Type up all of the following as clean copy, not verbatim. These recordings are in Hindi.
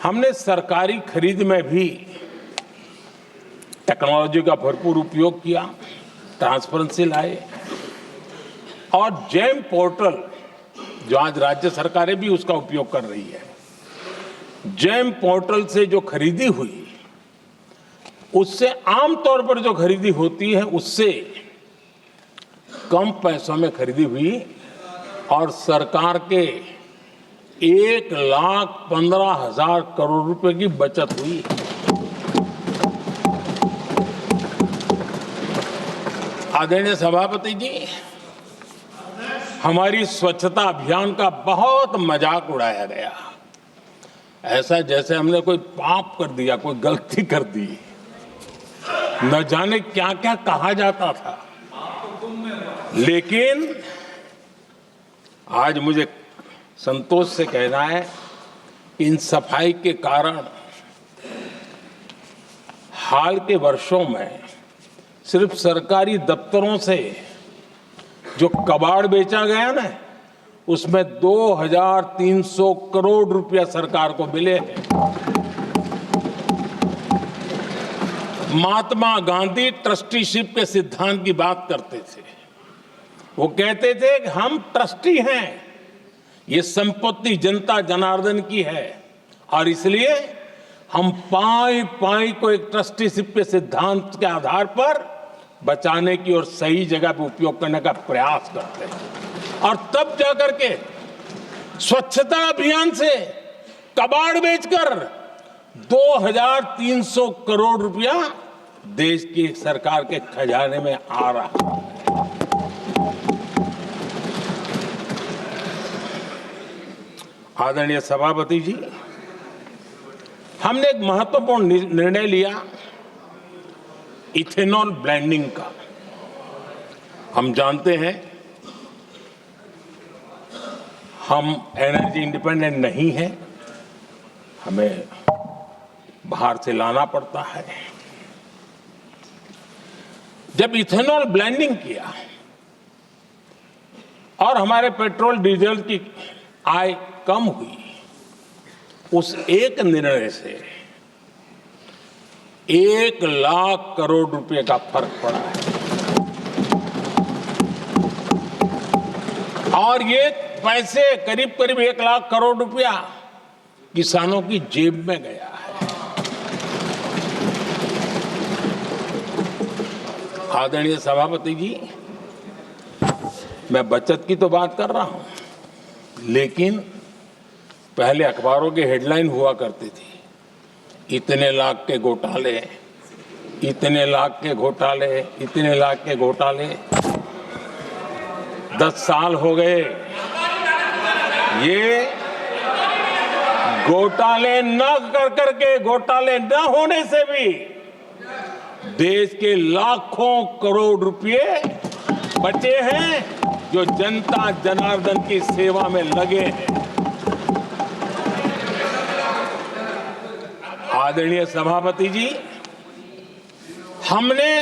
हमने सरकारी खरीद में भी टेक्नोलॉजी का भरपूर उपयोग किया, ट्रांसपेरेंसी लाए और जेम पोर्टल, जो आज राज्य सरकारें भी उसका उपयोग कर रही है, जेम पोर्टल से जो खरीदी हुई उससे आमतौर पर जो खरीदी होती है उससे कम पैसों में खरीदी हुई और सरकार के 1,15,000 करोड़ रुपए की बचत हुई। आदरणीय सभापति जी, हमारी स्वच्छता अभियान का बहुत मजाक उड़ाया गया, ऐसा जैसे हमने कोई पाप कर दिया, कोई गलती कर दी, न जाने क्या क्या कहा जाता था। लेकिन आज मुझे संतोष से कहना है कि इन सफाई के कारण हाल के वर्षों में सिर्फ सरकारी दफ्तरों से जो कबाड़ बेचा गया ना, उसमें 2,300 करोड़ रुपया सरकार को मिले हैं। महात्मा गांधी ट्रस्टीशिप के सिद्धांत की बात करते थे। वो कहते थे कि हम ट्रस्टी हैं, ये संपत्ति जनता जनार्दन की है और इसलिए हम पाई पाई को एक ट्रस्टीशिप के सिद्धांत के आधार पर बचाने की और सही जगह पर उपयोग करने का प्रयास करते हैं। और तब जाकर के स्वच्छता अभियान से कबाड़ बेचकर 2,300 करोड़ रुपया देश की सरकार के खजाने में आ रहा है। आदरणीय सभापति जी, हमने एक महत्वपूर्ण निर्णय लिया इथेनॉल ब्लेंडिंग का। हम जानते हैं हम एनर्जी इंडिपेंडेंट नहीं है, हमें बाहर से लाना पड़ता है। जब इथेनॉल ब्लेंडिंग किया और हमारे पेट्रोल डीजल की आय कम हुई, उस एक निर्णय से 1,00,000 करोड़ रुपए का फर्क पड़ा है। और ये पैसे करीब करीब 1,00,000 करोड़ रुपया किसानों की जेब में गया है। आदरणीय सभापति जी, मैं बचत की तो बात कर रहा हूं, लेकिन पहले अखबारों की हेडलाइन हुआ करती थी, इतने लाख के घोटाले, इतने लाख के घोटाले, इतने लाख के घोटाले। 10 साल हो गए, ये घोटाले न कर करके, घोटाले न होने से भी देश के लाखों करोड़ रुपए बचे हैं जो जनता जनार्दन की सेवा में लगे हैं। आदरणीय सभापति जी, हमने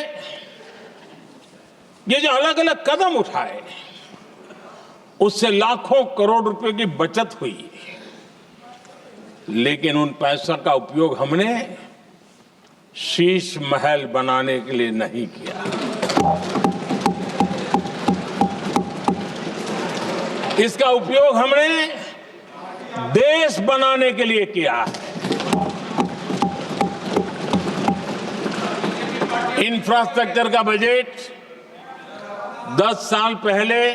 ये जो अलग अलग कदम उठाए उससे लाखों करोड़ रुपए की बचत हुई, लेकिन उन पैसों का उपयोग हमने शीश महल बनाने के लिए नहीं किया। इसका उपयोग हमने देश बनाने के लिए किया है। इंफ्रास्ट्रक्चर का बजट 10 साल पहले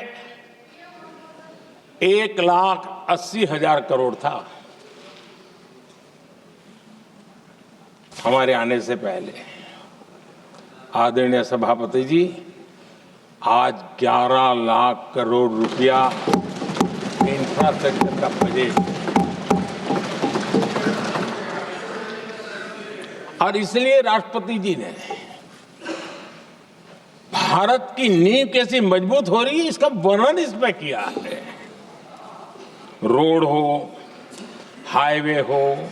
1,80,000 करोड़ था, हमारे आने से पहले। आदरणीय सभापति जी, आज 11 लाख करोड़ रुपया इंफ्रास्ट्रक्चर का बजट, और इसलिए राष्ट्रपति जी ने भारत की नींव कैसी मजबूत हो रही है इसका वर्णन इसमें किया है। रोड हो, हाईवे हो,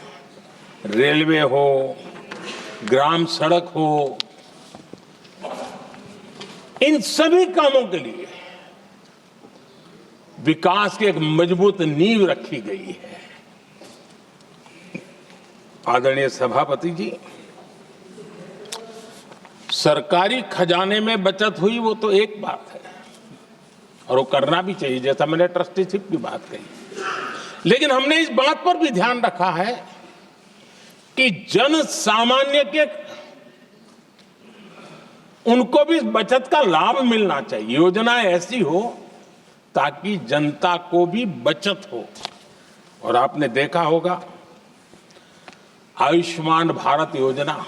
रेलवे हो, ग्राम सड़क हो, इन सभी कामों के लिए विकास की एक मजबूत नींव रखी गई है। आदरणीय सभापति जी, सरकारी खजाने में बचत हुई वो तो एक बात है और वो करना भी चाहिए, जैसा मैंने ट्रस्टीशिप की बात कही। लेकिन हमने इस बात पर भी ध्यान रखा है कि जन सामान्य के उनको भी बचत का लाभ मिलना चाहिए। योजना ऐसी हो ताकि जनता को भी बचत हो। और आपने देखा होगा आयुष्मान भारत योजना,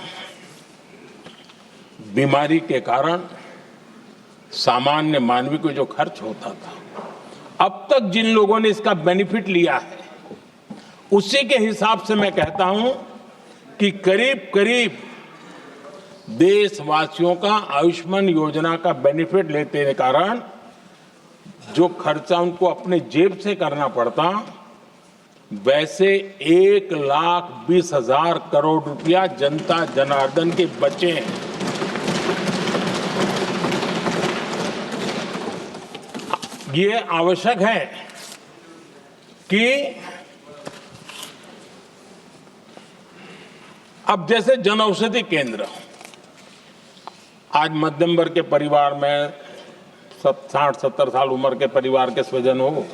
बीमारी के कारण सामान्य मानवी को जो खर्च होता था, अब तक जिन लोगों ने इसका बेनिफिट लिया है, उसी के हिसाब से मैं कहता हूं कि करीब करीब देशवासियों का आयुष्मान योजना का बेनिफिट लेते के कारण जो खर्चा उनको अपने जेब से करना पड़ता, वैसे 1,20,000 करोड़ रुपया जनता जनार्दन के बचे हैं। ये आवश्यक है कि अब जैसे जन औषधि केंद्र, आज मध्यम वर्ग के परिवार में 60-70 साल उम्र के परिवार के स्वजन हो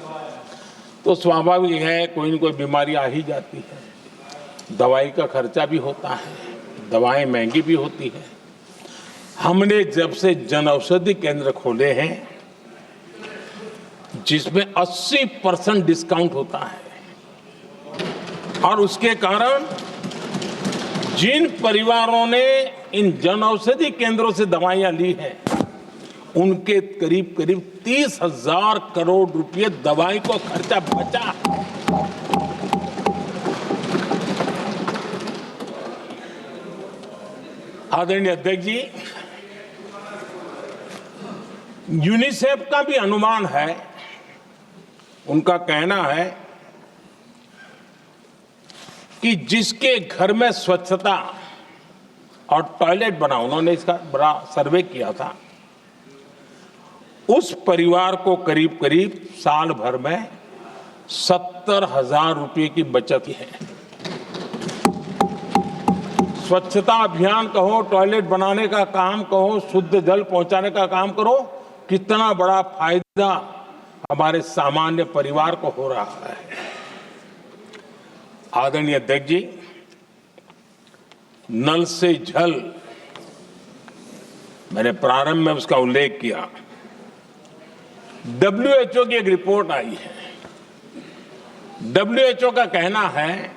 तो स्वाभाविक है कोई न कोई बीमारी आ ही जाती है। दवाई का खर्चा भी होता है, दवाएं महंगी भी होती है। हमने जब से जन औषधि केंद्र खोले हैं जिसमें 80% डिस्काउंट होता है और उसके कारण जिन परिवारों ने इन जन औषधि केंद्रों से दवाइयां ली हैं उनके करीब करीब 30,000 करोड़ रुपए दवाई को खर्चा बचा। आदरणीय अध्यक्ष जी, यूनिसेफ का भी अनुमान है, उनका कहना है कि जिसके घर में स्वच्छता और टॉयलेट बना, उन्होंने इसका बड़ा सर्वे किया था, उस परिवार को करीब करीब साल भर में 70,000 रुपए की बचत है। स्वच्छता अभियान कहो, टॉयलेट बनाने का काम कहो, शुद्ध जल पहुंचाने का काम करो, कितना बड़ा फायदा हमारे सामान्य परिवार को हो रहा है। आदरणीय अध्यक्ष जी, नल से जल, मैंने प्रारंभ में उसका उल्लेख किया। WHO की एक रिपोर्ट आई है। WHO का कहना है